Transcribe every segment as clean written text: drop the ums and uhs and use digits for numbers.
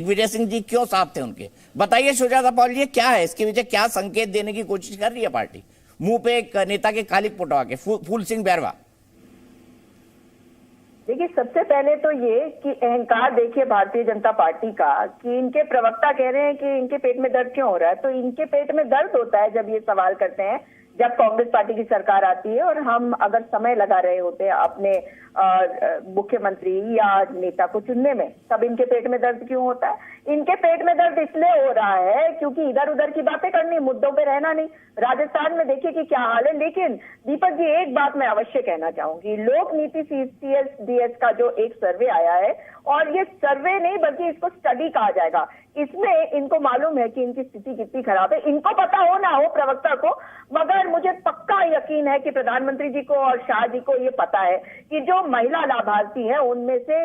दिग्विजय सिंह जी क्यों साथ थे उनके? बताइए सुजाता पॉल जी, क्या है इसके पीछे? क्या संकेत देने की कोशिश कर रही है पार्टी मुंह पे एक नेता के कालिक पुटवा के? फूल सिंह बैरवा, देखिए, सबसे पहले तो ये कि अहंकार देखिए भारतीय जनता पार्टी का, कि इनके प्रवक्ता कह रहे हैं कि इनके पेट में दर्द क्यों हो रहा है। तो इनके पेट में दर्द होता है जब ये सवाल करते हैं, जब कांग्रेस पार्टी की सरकार आती है और हम अगर समय लगा रहे होते हैं अपने मुख्यमंत्री या नेता को चुनने में, तब इनके पेट में दर्द क्यों होता है? इनके पेट में दर्द इसलिए हो रहा है क्योंकि इधर उधर की बातें करनी, मुद्दों पे रहना नहीं। राजस्थान में देखिए कि क्या हाल है। लेकिन दीपक जी, एक बात मैं अवश्य कहना चाहूंगी, लोक नीति CSDS का जो एक सर्वे आया है, और ये सर्वे नहीं बल्कि इसको स्टडी कहा जाएगा, इसमें इनको मालूम है कि इनकी स्थिति कितनी खराब है। इनको पता हो ना हो प्रवक्ता को, मगर मुझे पक्का यकीन है कि प्रधानमंत्री जी को और शाह जी को ये पता है कि जो महिला लाभार्थी है उनमें से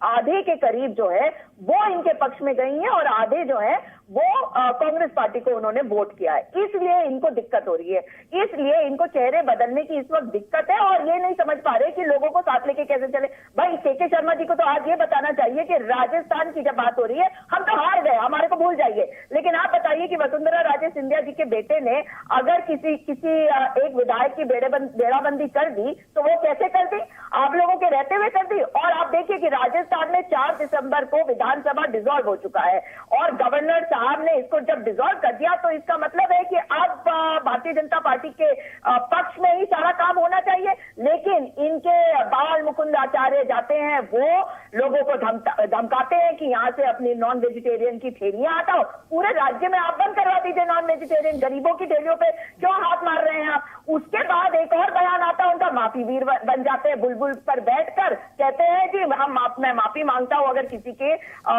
आधे के करीब जो है वो इनके पक्ष में गई हैं और आधे जो है वो कांग्रेस पार्टी को उन्होंने वोट किया है। इसलिए इनको दिक्कत हो रही है, इसलिए इनको चेहरे बदलने की इस वक्त दिक्कत है और ये नहीं समझ पा रहे कि लोगों को साथ लेके कैसे चले। भाई के शर्मा जी को तो आज ये बताना चाहिए कि राजस्थान की जब बात हो रही है, हम तो हार गए, हमारे को भूल जाइए। लेकिन आप बताइए कि वसुंधरा राजे सिंधिया जी के बेटे ने अगर किसी एक विधायक की बेड़ाबंदी कर दी तो वो कैसे कर दी? आप लोगों के रहते हुए कर दी। और आप देखिए कि राजस्थान में 4 दिसंबर को विधानसभा डिसॉल्व हो चुका है और गवर्नर साहब ने इसको जब डिसॉल्व कर दिया तो इसका मतलब है कि अब भारतीय जनता पार्टी के पक्ष में ही सारा काम होना चाहिए। लेकिन इनके बाल मुकुंद आचार्य जाते हैं, वो लोगों को धमकाते हैं कि यहां से अपनी नॉन वेजिटेरियन की ठेलियां हटाओ। पूरे राज्य में आप बंद करवा दीजिए नॉन वेजिटेरियन, गरीबों की ठेलियों पे क्यों हाथ मार रहे हैं आप? उसके बाद एक और बयान आता है उनका, माफी वीर बन जाते हैं, बुलबुल पर बैठकर कहते हैं कि मैं माफी मांगता हूं अगर किसी के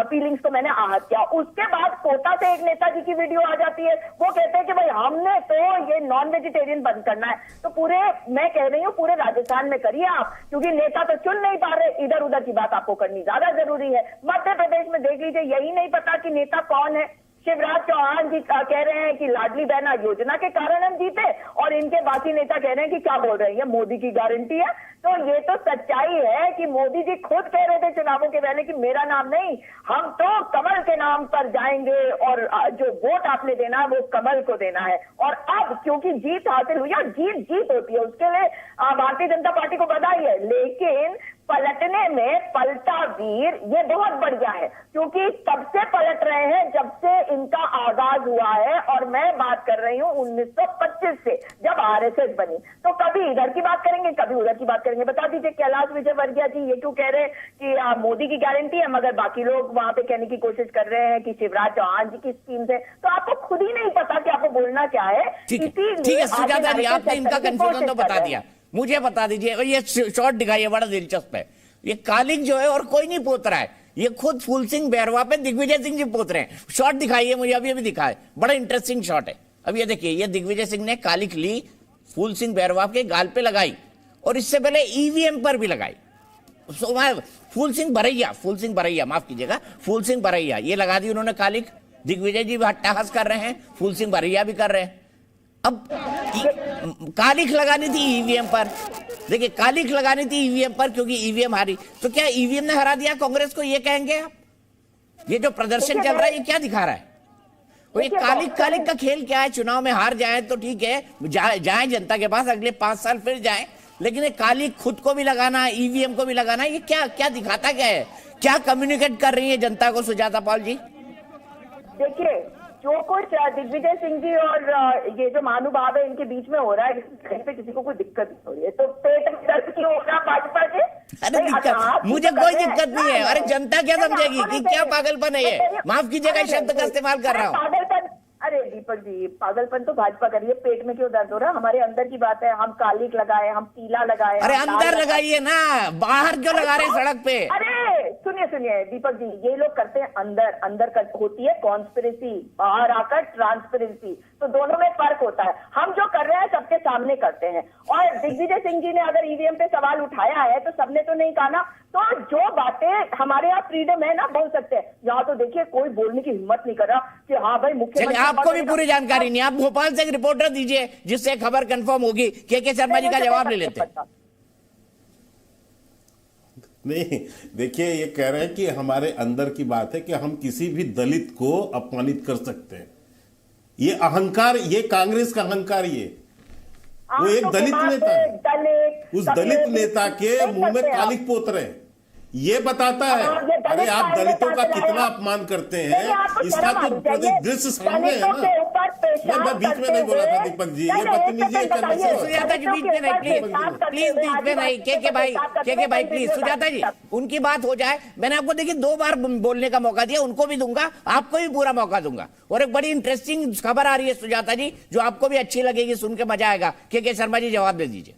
फीलिंग्स को मैंने आहत किया। उसके बाद कोटा से एक नेताजी की वीडियो आ जाती है, वो कहते हैं कि भाई हमने तो ये नॉन वेजिटेरियन बंद करना है। तो पूरे, मैं कह रही हूं पूरे राजस्थान में करिए आप, क्योंकि नेता तो चुन नहीं पा रहे, इधर उधर की बात आपको करनी ज्यादा जरूरी है। मध्य प्रदेश में देख लीजिए, यही नहीं पता कि नेता कौन है। शिवराज चौहान जी कह रहे हैं कि लाडली बहना योजना के कारण हम जीते, और इनके बाकी नेता कह रहे हैं कि क्या बोल रहे हैं, मोदी की गारंटी है। तो ये तो सच्चाई है कि मोदी जी खुद कह रहे थे चुनावों के पहले कि मेरा नाम नहीं, हम तो कमल के नाम पर जाएंगे और जो वोट आपने देना है वो कमल को देना है। और अब क्योंकि जीत हासिल हुई, और जीत होती है, उसके लिए भारतीय जनता पार्टी को बधाई है। लेकिन पलटने में पलटा वीर, ये बहुत बढ़िया है, क्योंकि तब से पलट रहे हैं जब से इनका आगाज हुआ है। और मैं बात कर रही हूं 1925 से, जब RSS बनी। तो कभी इधर की बात करेंगे, कभी उधर की बात करेंगे। बता दीजिए कैलाश विजयवर्गीय जी ये क्यों कह रहे हैं कि मोदी की गारंटी है, मगर बाकी लोग वहां पे कहने की कोशिश कर रहे हैं कि शिवराज चौहान जी की स्कीम से। तो आपको खुद ही नहीं पता कि आपको बोलना क्या है। ठीक है सुजाता जी, आपने इनका कंफ्यूजन तो बता दिया, मुझे बता दीजिए। ये शॉर्ट दिखाइए, बड़ा दिलचस्प है। ये कालिक जो है और कोई नहीं पोत रहा है, ये खुद फूल सिंह बैरवा पे दिग्विजय सिंह जी पोत रहे हैं। शॉट दिखाइए मुझे, अभी दिखाए, बड़ा इंटरेस्टिंग शॉट है। अब ये देखिए, ये दिग्विजय सिंह ने कालिक ली, फूल सिंह बैरवा के गाल पे लगाई और इससे पहले EVM पर भी लगाई। फूल सिंह बरैया, माफ कीजिएगा, फूल सिंह बरैया, ये लगा दी उन्होंने कालिक। दिग्विजय जी भी हट्टाहस कर रहे हैं, फूल सिंह बरैया भी कर रहे हैं। अब कालिक लगानी थी EVM पर, देखिए कालिक लगानी थी EVM पर, क्योंकि EVM हारी। तो क्या EVM ने हरा दिया कांग्रेस को, ये कहेंगे आप? ये जो प्रदर्शन चल रहा है ये क्या दिखा रहा है? ये कालिक का खेल क्या है? चुनाव में हार जाए तो ठीक है, जाए जनता के पास, अगले 5 साल फिर जाए, लेकिन ये कालिक खुद को भी लगाना, EVM को भी लगाना, ये क्या दिखाता क्या है? क्या कम्युनिकेट कर रही है जनता को सुजाता पॉल जी? देखिए, जो कुछ दिग्विजय सिंह जी और ये जो महानुभाव है इनके बीच में हो रहा है, कहीं पे किसी को कोई दिक्कत नहीं हो रही है। तो पेट में दर्द क्यों हो रहा भाजपा के? अरे दिक्कत, मुझे कोई दिक्कत नहीं है। अरे जनता क्या समझेगी कि क्या पागलपन है ये? माफ कीजिएगा शब्द का इस्तेमाल कर रहा हूँ। पागलपन, अरे दीपक जी, पागलपन तो भाजपा कर रही है। पेट में क्यों दर्द हो रहा है? हमारे अंदर की बात है। हम कालिक लगाए, हम पीला लगाए। अरे अंदर लगाइए ना, बाहर क्यों लगा रहे सड़क पे? अरे सुनिए दीपक जी, ये लोग करते हैं अंदर होती है कॉन्स्पिरेसी, बाहर आकर ट्रांसपेरेंसी। तो दोनों में फर्क होता है। हम जो कर रहे हैं सबके सामने करते हैं। और दिग्विजय सिंह जी ने अगर EVM पे सवाल उठाया है तो सबने तो नहीं कहा ना। तो जो बातें हमारे यहाँ फ्रीडम है ना, बोल सकते हैं। यहाँ तो देखिए कोई बोलने की हिम्मत नहीं कर रहा कि हाँ भाई मुख्यमंत्री। आपको भी पूरी जानकारी नहीं, आप भोपाल से एक रिपोर्टर दीजिए जिससे खबर कंफर्म होगी। के शर्मा जी का जवाब ले लेते हैं। नहीं, देखिए ये कह रहे हैं कि हमारे अंदर की बात है कि हम किसी भी दलित को अपमानित कर सकते हैं। ये अहंकार, ये कांग्रेस का अहंकार, ये वो एक दलित नेता है, उस दलित नेता के मुंह में कालिक पोत रहे हैं। ये बताता है, अरे आप दलितों का कितना अपमान करते हैं, इसका तो दृश्य सामने है ना। मैं बीच में नहीं बोला था दीपक जी, ये बदतमीजी है। सुजाता जी बीच में नहीं, प्लीज बीच में नहीं। के भाई प्लीज, सुजाता जी उनकी बात हो जाए। मैंने आपको देखिए 2 बार बोलने का मौका दिया, उनको भी दूंगा, आपको भी पूरा मौका दूंगा। और एक बड़ी इंटरेस्टिंग खबर आ रही है सुजाता जी, जो आपको भी अच्छी लगेगी, सुन के मजा आएगा। के शर्मा जी जवाब दे दीजिए।